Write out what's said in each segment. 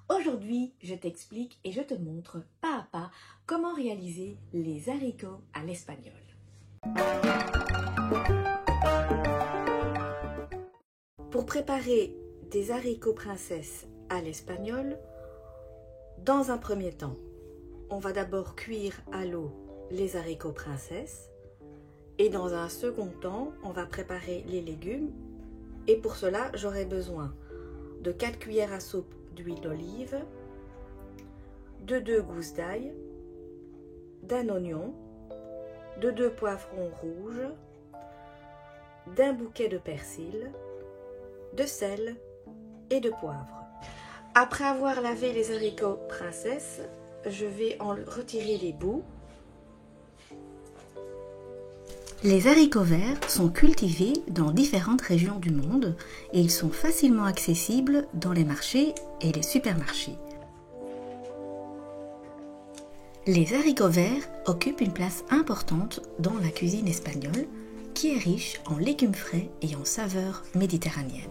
Aujourd'hui, je t'explique et je te montre pas à pas comment réaliser les haricots à l'espagnol. Pour préparer des haricots princesse à l'espagnol, dans un premier temps, on va d'abord cuire à l'eau les haricots princesse et dans un second temps, on va préparer les légumes et pour cela, j'aurai besoin de 4 cuillères à soupe d'huile d'olive, de 2 gousses d'ail, d'un oignon, de 2 poivrons rouges, d'un bouquet de persil, de sel et de poivre. Après avoir lavé les haricots princesse, je vais en retirer les bouts. Les haricots verts sont cultivés dans différentes régions du monde et ils sont facilement accessibles dans les marchés et les supermarchés. Les haricots verts occupent une place importante dans la cuisine espagnole qui est riche en légumes frais et en saveurs méditerranéennes.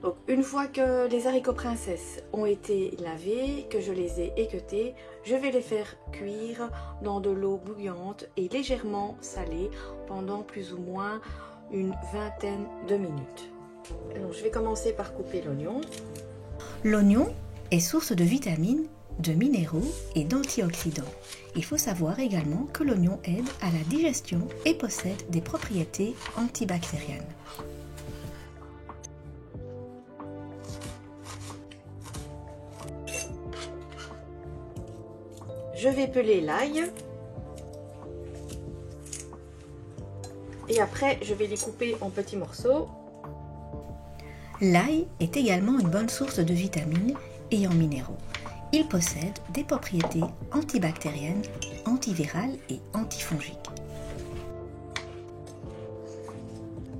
Donc, une fois que les haricots princesse ont été lavés, que je les ai équeutés, je vais les faire cuire dans de l'eau bouillante et légèrement salée pendant plus ou moins une vingtaine de minutes. Alors, je vais commencer par couper l'oignon. L'oignon est source de vitamines, de minéraux et d'antioxydants. Il faut savoir également que l'oignon aide à la digestion et possède des propriétés antibactériennes. Je vais peler l'ail et après je vais les couper en petits morceaux. L'ail est également une bonne source de vitamines et en minéraux. Il possède des propriétés antibactériennes, antivirales et antifongiques.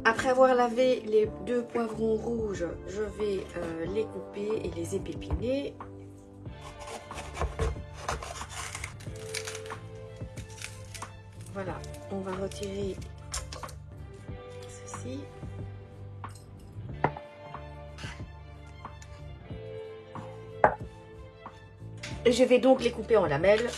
Après avoir lavé les 2 poivrons rouges, je vais les couper et les épépiner. Voilà, on va retirer ceci. Et je vais donc les couper en lamelles.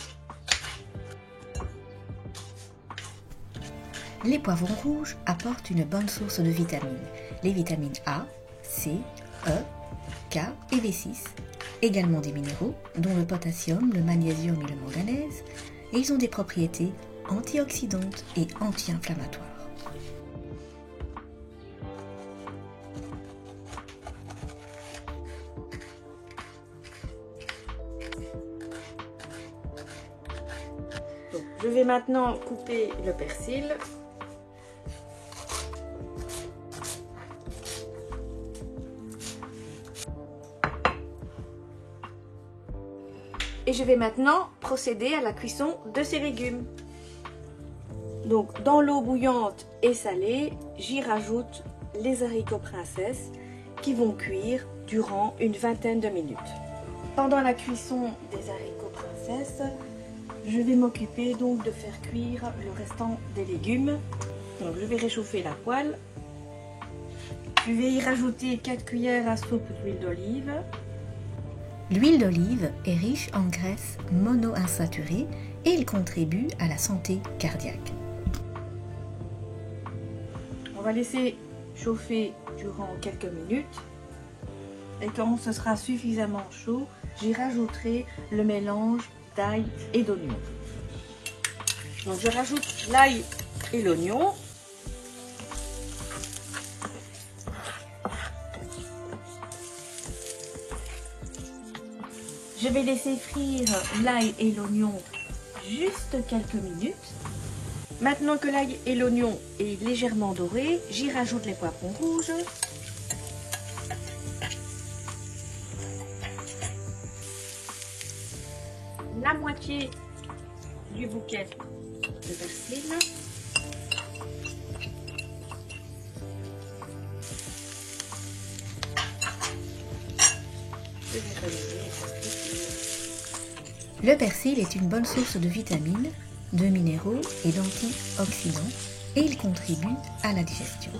Les poivrons rouges apportent une bonne source de vitamines. Les vitamines A, C, E, K et B6. Également des minéraux, dont le potassium, le magnésium et le manganèse. Et ils ont des propriétés antioxydantes et anti-inflammatoires. Donc, je vais maintenant couper le persil. Et je vais maintenant procéder à la cuisson de ces légumes. Donc, dans l'eau bouillante et salée, j'y rajoute les haricots princesse qui vont cuire durant une vingtaine de minutes. Pendant la cuisson des haricots princesse, je vais m'occuper donc de faire cuire le restant des légumes. Donc, je vais réchauffer la poêle. Je vais y rajouter 4 cuillères à soupe d'huile d'olive. L'huile d'olive est riche en graisses monoinsaturées et il contribue à la santé cardiaque. On va laisser chauffer durant quelques minutes et quand ce sera suffisamment chaud, j'y rajouterai le mélange d'ail et d'oignon. Donc je rajoute l'ail et l'oignon. Je vais laisser frire l'ail et l'oignon juste quelques minutes. Maintenant que l'ail et l'oignon est légèrement doré, j'y rajoute les poivrons rouges. La moitié du bouquet de persil. Le persil est une bonne source de vitamines, de minéraux et d'antioxydants et il contribue à la digestion.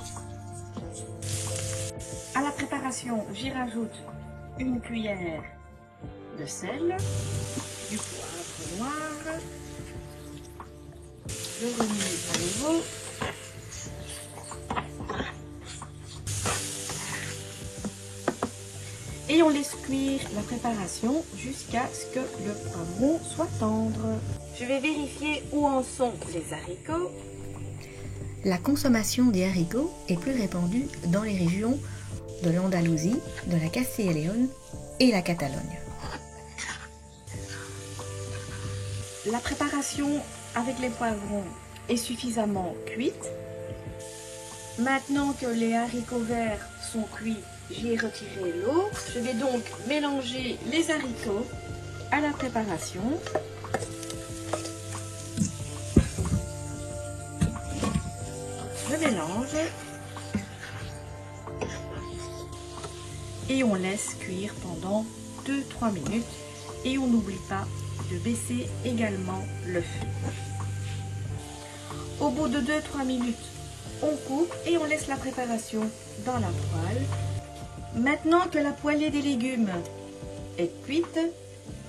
À la préparation, j'y rajoute une cuillère de sel, du poivre noir, je remue à nouveau. Et on laisse cuire la préparation jusqu'à ce que le poivron soit tendre. Je vais vérifier où en sont les haricots. La consommation des haricots est plus répandue dans les régions de l'Andalousie, de la Castille et Léon et la Catalogne. La préparation avec les poivrons est suffisamment cuite. Maintenant que les haricots verts sont cuits, j'ai retiré l'eau. Je vais donc mélanger les haricots à la préparation. Je mélange et on laisse cuire pendant 2-3 minutes et on n'oublie pas de baisser également le feu. Au bout de 2-3 minutes, on coupe et on laisse la préparation dans la poêle. Maintenant que la poêlée des légumes est cuite,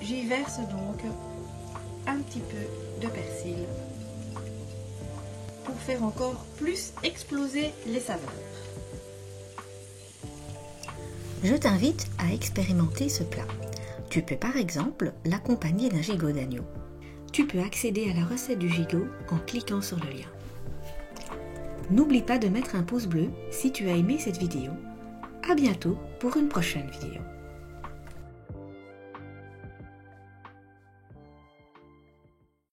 j'y verse donc un petit peu de persil pour faire encore plus exploser les saveurs. Je t'invite à expérimenter ce plat. Tu peux par exemple l'accompagner d'un gigot d'agneau. Tu peux accéder à la recette du gigot en cliquant sur le lien. N'oublie pas de mettre un pouce bleu si tu as aimé cette vidéo. À bientôt pour une prochaine vidéo.